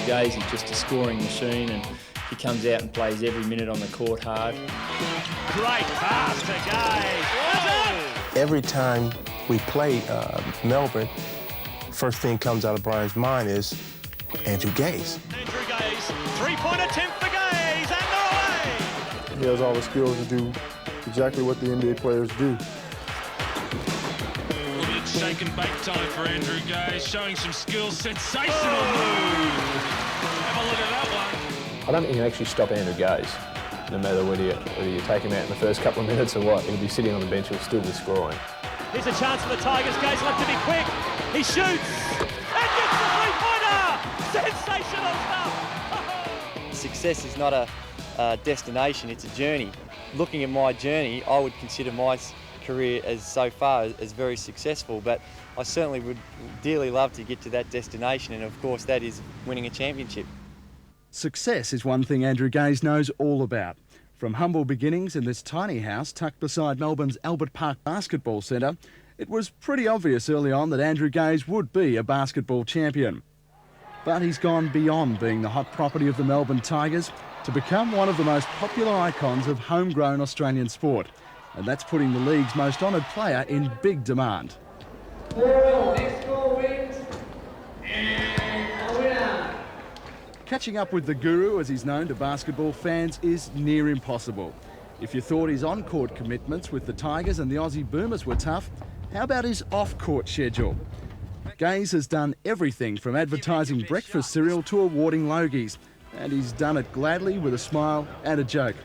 Gaze is just a scoring machine, and he comes out and plays every minute on the court hard. Great pass to Gaze. Every time we play Melbourne, first thing comes out of Brian's mind is Andrew Gaze. Andrew Gaze, three-point attempt for Gaze, and they're away. He has all the skills to do exactly what the NBA players do. Shake and bake time for Andrew Gaze, showing some skills. Sensational move. Have a look at that one. I don't think you can actually stop Andrew Gaze, no matter whether you take him out in the first couple of minutes or what. He'll be sitting on the bench, he'll still be scoring. Here's a chance for the Tigers. Gaze left to be quick. He shoots and gets the three-pointer. Sensational stuff. Success is not a destination, it's a journey. Looking at my journey, I would consider my career so far as very successful, but I certainly would dearly love to get to that destination, and of course that is winning a championship. Success is one thing Andrew Gaze knows all about. From humble beginnings in this tiny house tucked beside Melbourne's Albert Park Basketball Centre, it was pretty obvious early on that Andrew Gaze would be a basketball champion. But he's gone beyond being the hot property of the Melbourne Tigers to become one of the most popular icons of homegrown Australian sport. And that's putting the league's most honoured player in big demand. Next score wins, and a winner. Catching up with the Guru, as he's known to basketball fans, is near impossible. If you thought his on-court commitments with the Tigers and the Aussie Boomers were tough, how about his off-court schedule? Gaze has done everything from advertising breakfast cereal to awarding Logies, and he's done it gladly with a smile and a joke.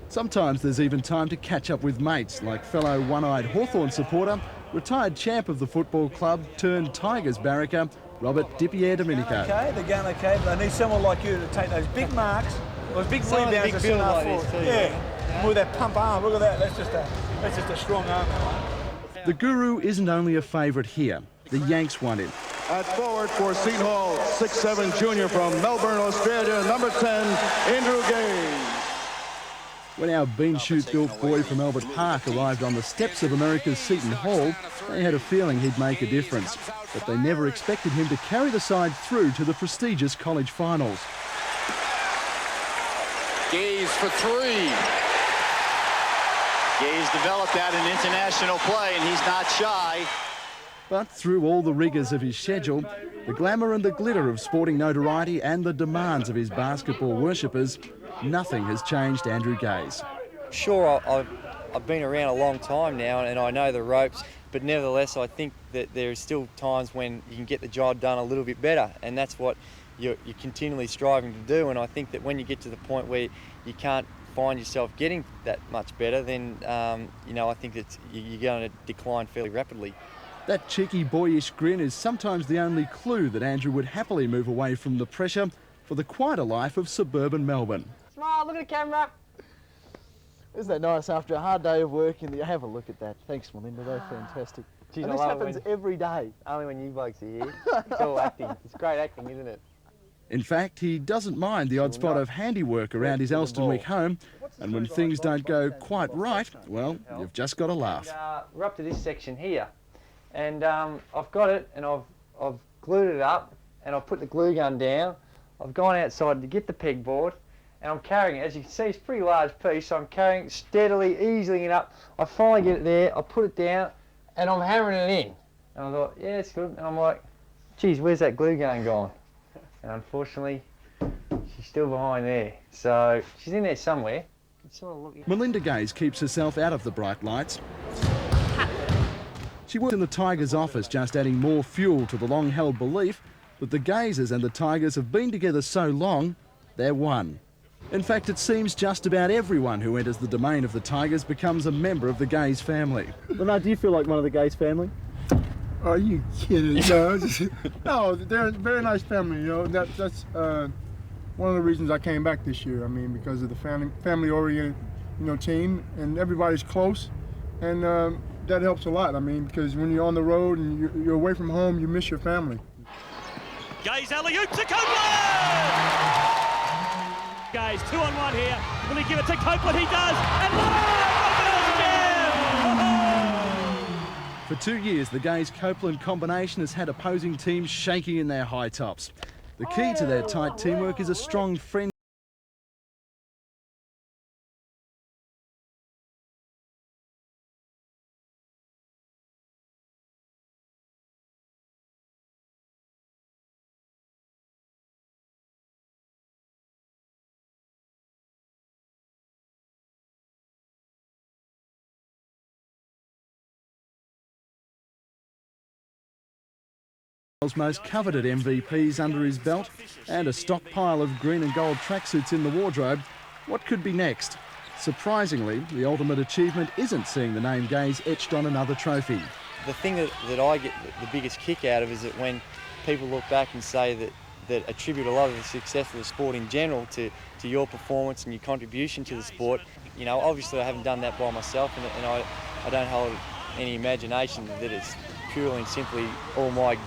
Sometimes there's even time to catch up with mates, like fellow one-eyed Hawthorn supporter, retired champ of the football club turned Tigers barracker, Robert Dipierre Domenico. Okay, they're going okay, but I need someone like you to take those big marks, those big rebounds, big build like this too, yeah. With that pump arm, look at that. That's just a strong arm. The Guru isn't only a favourite here. The Yanks want him. At forward for Seton Hall, 6'7" junior from Melbourne, Australia, number 10, Andrew Gaze. When our bean-shoot-built boy from Albert Park arrived on the steps of America's Seton Hall, they had a feeling he'd make a difference. But they never expected him to carry the side through to the prestigious college finals. Gaze for three. Gaze developed that in international play, and he's not shy. But through all the rigours of his schedule, the glamour and the glitter of sporting notoriety and the demands of his basketball worshippers, nothing has changed Andrew Gaze. Sure, I've been around a long time now and I know the ropes, but nevertheless I think that there are still times when you can get the job done a little bit better, and that's what you're continually striving to do. And I think that when you get to the point where you can't find yourself getting that much better, then I think that you're going to decline fairly rapidly. That cheeky, boyish grin is sometimes the only clue that Andrew would happily move away from the pressure for the quieter life of suburban Melbourne. Smile, look at the camera. Isn't that nice after a hard day of work? And have a look at that. Thanks, Melinda. They're fantastic. Geez, and this happens every day. Only when you blokes are here. It's all acting. It's great acting, isn't it? In fact, he doesn't mind the odd spot of handiwork around his Elstonwick home, and when things don't go quite right, well, you've just got to laugh. We're up to this section here, and I've got it, and I've glued it up, and I've put the glue gun down. I've gone outside to get the pegboard, and I'm carrying it. As you can see, it's a pretty large piece, so I'm carrying it steadily, easing it up. I finally get it there, I put it down, and I'm hammering it in. And I thought, yeah, it's good. And I'm like, geez, where's that glue gun gone? And unfortunately, she's still behind there. So she's in there somewhere. Melinda Gaze keeps herself out of the bright lights. She works in the Tigers' office, just adding more fuel to the long-held belief that the Gazes and the Tigers have been together so long, they're one. In fact, it seems just about everyone who enters the domain of the Tigers becomes a member of the Gaze family. Lanard, do you feel like one of the Gaze family? Are you kidding? No, they're a very nice family. That's one of the reasons I came back this year. I mean, because of the family-oriented, team, and everybody's close, and that helps a lot. I mean, because when you're on the road and you're away from home, you miss your family. Gaze alley-oop to Copeland! Gaze 2-on-1 here. Will he give it to Copeland? He does. And Copeland again! For 2 years, the Gaze-Copeland combination has had opposing teams shaking in their high tops. The key to their tight teamwork is a strong friend. Most coveted MVPs under his belt and a stockpile of green and gold tracksuits in the wardrobe. What could be next? Surprisingly, the ultimate achievement isn't seeing the name Gaze etched on another trophy. The thing that I get the biggest kick out of is that when people look back and say that attribute a lot of the success of the sport in general to your performance and your contribution to the sport. You know, obviously I haven't done that by myself, and I don't hold any imagination that it's purely and simply all my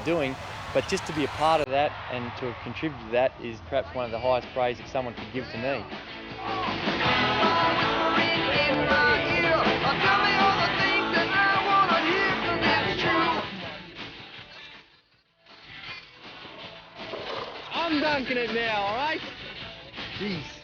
doing, but just to be a part of that and to have contributed to that is perhaps one of the highest praise that someone could give to me. I'm dunking it now, all right? Jeez.